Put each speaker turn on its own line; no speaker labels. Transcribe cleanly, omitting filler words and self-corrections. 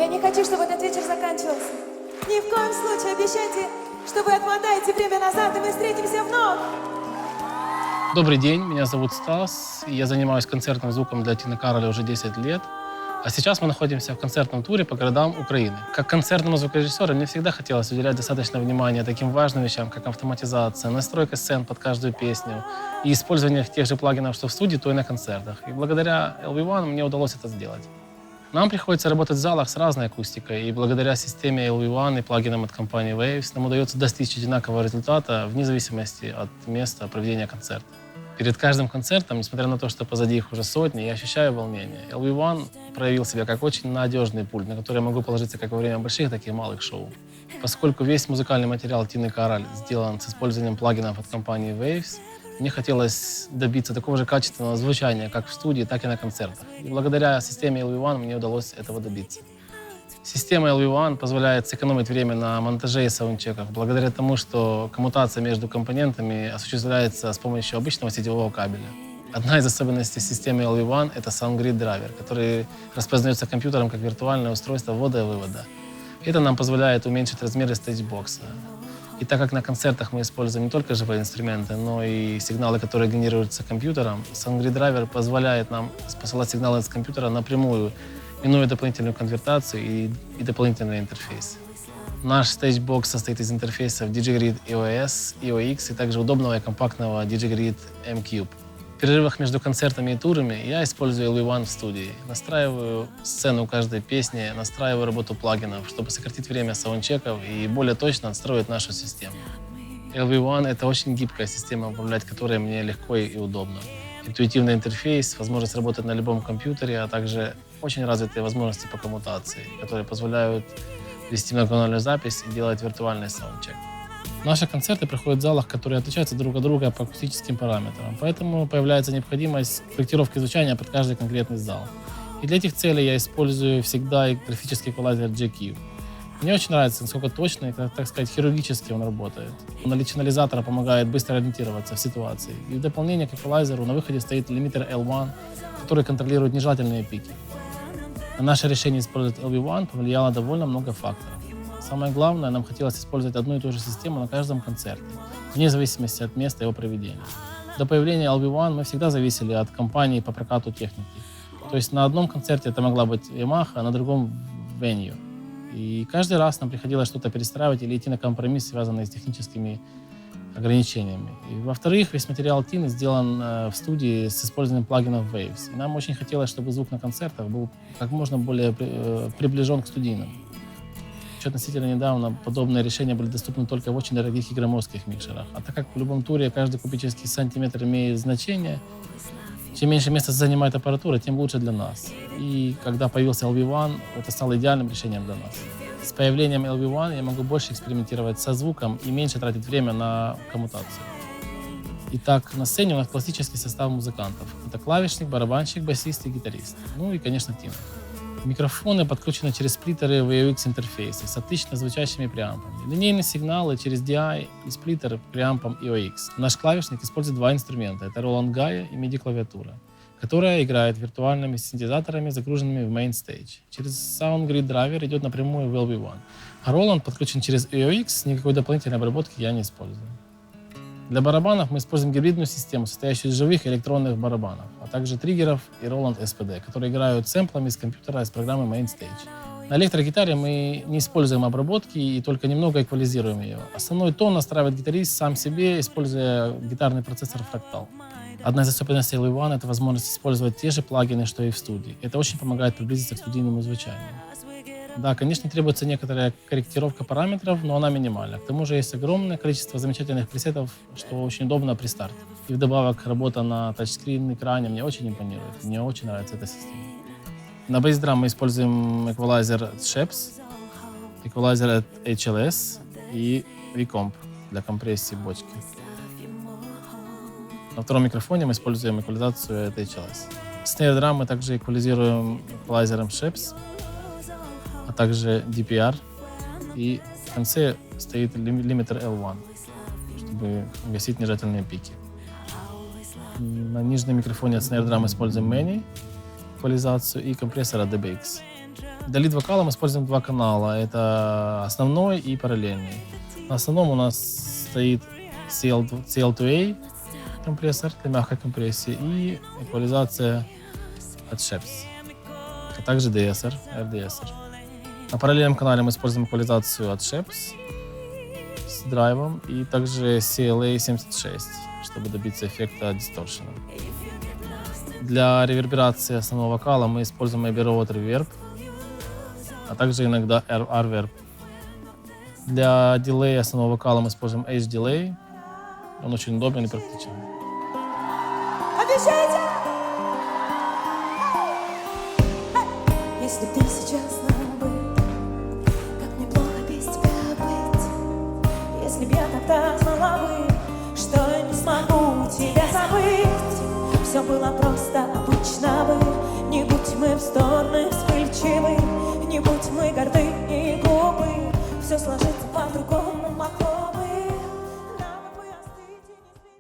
Я не хочу, чтобы этот вечер заканчивался. Ни в коем случае обещайте, что вы отмотаете время назад, и мы встретимся вновь.
Добрый день, меня зовут Стас, и я занимаюсь концертным звуком для Тины Кароль уже 10 лет. А сейчас мы находимся в концертном туре по городам Украины. Как концертному звукорежиссеру мне всегда хотелось уделять достаточно внимания таким важным вещам, как автоматизация, настройка сцен под каждую песню и использование тех же плагинов, что в студии, то и на концертах. И благодаря LV1 мне удалось это сделать. Нам приходится работать в залах с разной акустикой, и благодаря системе LV1 и плагинам от компании Waves нам удается достичь одинакового результата вне зависимости от места проведения концерта. Перед каждым концертом, несмотря на то, что позади их уже сотни, я ощущаю волнение. LV1 проявил себя как очень надежный пульт, на который я могу положиться как во время больших, так и малых шоу. Поскольку весь музыкальный материал Тины Кароль сделан с использованием плагинов от компании Waves, мне хотелось добиться такого же качественного звучания как в студии, так и на концертах. И благодаря системе LV1 мне удалось этого добиться. Система LV1 позволяет сэкономить время на монтаже и саундчеках, благодаря тому, что коммутация между компонентами осуществляется с помощью обычного сетевого кабеля. Одна из особенностей системы LV1 — это SoundGrid драйвер, который распознается компьютером как виртуальное устройство ввода и вывода. Это нам позволяет уменьшить размеры стейджбокса. И так как на концертах мы используем не только живые инструменты, но и сигналы, которые генерируются компьютером, SoundGrid драйвер позволяет нам посылать сигналы с компьютера напрямую, минуя дополнительную конвертацию и дополнительный интерфейс. Наш стейджбокс состоит из интерфейсов DigiGrid EOS, EOX и также удобного и компактного DigiGrid M-Cube. В перерывах между концертами и турами я использую LV1 в студии. Настраиваю сцену каждой песни, настраиваю работу плагинов, чтобы сократить время саундчеков и более точно отстроить нашу систему. LV1 — это очень гибкая система, управлять которой мне легко и удобно. Интуитивный интерфейс, возможность работать на любом компьютере, а также очень развитые возможности по коммутации, которые позволяют вести многоканальную запись и делать виртуальный саундчек. Наши концерты проходят в залах, которые отличаются друг от друга по акустическим параметрам, поэтому появляется необходимость корректировки звучания под каждый конкретный зал. И для этих целей я использую всегда графический эквалайзер J-Cube. Мне очень нравится, насколько точно и, так сказать, хирургически он работает. Наличие анализатора помогает быстро ориентироваться в ситуации. И в дополнение к эквалайзеру на выходе стоит лимитер L1, который контролирует нежелательные пики. На наше решение использовать LV1 повлияло довольно много факторов. Самое главное, нам хотелось использовать одну и ту же систему на каждом концерте, вне зависимости от места его проведения. До появления LV1 мы всегда зависели от компании по прокату техники. То есть на одном концерте это могла быть Yamaha, а на другом Venue. И каждый раз нам приходилось что-то перестраивать или идти на компромисс, связанный с техническими ограничениями. И, во-вторых, весь материал Тины сделан в студии с использованием плагинов Waves. И нам очень хотелось, чтобы звук на концертах был как можно более приближен к студийному. Еще относительно недавно подобные решения были доступны только в очень дорогих и громоздких микшерах. А так как в любом туре каждый кубический сантиметр имеет значение, чем меньше места занимает аппаратура, тем лучше для нас. И когда появился LV1, это стало идеальным решением для нас. С появлением LV1 я могу больше экспериментировать со звуком и меньше тратить время на коммутацию. Итак, на сцене у нас классический состав музыкантов. Это клавишник, барабанщик, басист и гитарист. Ну и, конечно, Тина. Микрофоны подключены через сплиттеры VUX интерфейсы с отлично звучащими преампами. Линейные сигналы через DI и сплиттер преампом EOX. Наш клавишник использует два инструмента. Это Roland Gaia и MIDI-клавиатура, которая играет виртуальными синтезаторами, загруженными в Main Stage. Через SoundGrid драйвер идет напрямую в LV1. А Roland подключен через EOX, никакой дополнительной обработки я не использую. Для барабанов мы используем гибридную систему, состоящую из живых электронных барабанов, а также триггеров и Roland SPD, которые играют сэмплами с компьютера из программы Main Stage. На электрогитаре мы не используем обработки и только немного эквализируем ее. Основной тон настраивает гитарист сам себе, используя гитарный процессор Fractal. Одна из особенностей LV1 — это возможность использовать те же плагины, что и в студии. Это очень помогает приблизиться к студийному звучанию. Да, конечно, требуется некоторая корректировка параметров, но она минимальна. К тому же есть огромное количество замечательных пресетов, что очень удобно при старте. И вдобавок работа на тачскрин-экране мне очень импонирует. Мне очень нравится эта система. На бейс-драм мы используем эквалайзер от Sheps, эквалайзер от HLS и V-Comp для компрессии бочки. На втором микрофоне мы используем эквализацию от HLS. Снейр-драм мы также эквализируем эквалайзером Sheps, а также DPR, и в конце стоит лимитер L1, чтобы гасить нежелательные пики. На нижнем микрофоне от Snare Drum используем Many, эквализацию и компрессор от DBX. Для лид-вокала мы используем два канала. Это основной и параллельный. На основном у нас стоит CL2A компрессор для мягкой компрессии и эквализация от Sheps, а также DSR, RDSR. На параллельном канале мы используем эквализацию от Sheps с драйвом и также CLA-76, чтобы добиться эффекта дисторшена. Для реверберации основного вокала мы используем Abbey Road Reverb, а также иногда R-Verb. Для дилея основного вокала мы используем H-Delay. Он очень удобен и практичен.
Обещайте! Если ты сейчас знал бы, как мне плохо без тебя быть, если б я тогда знала бы, что я не смогу тебя забыть, все было просто обычно бы, не будь мы вздорны, вспыльчивы, не будь мы горды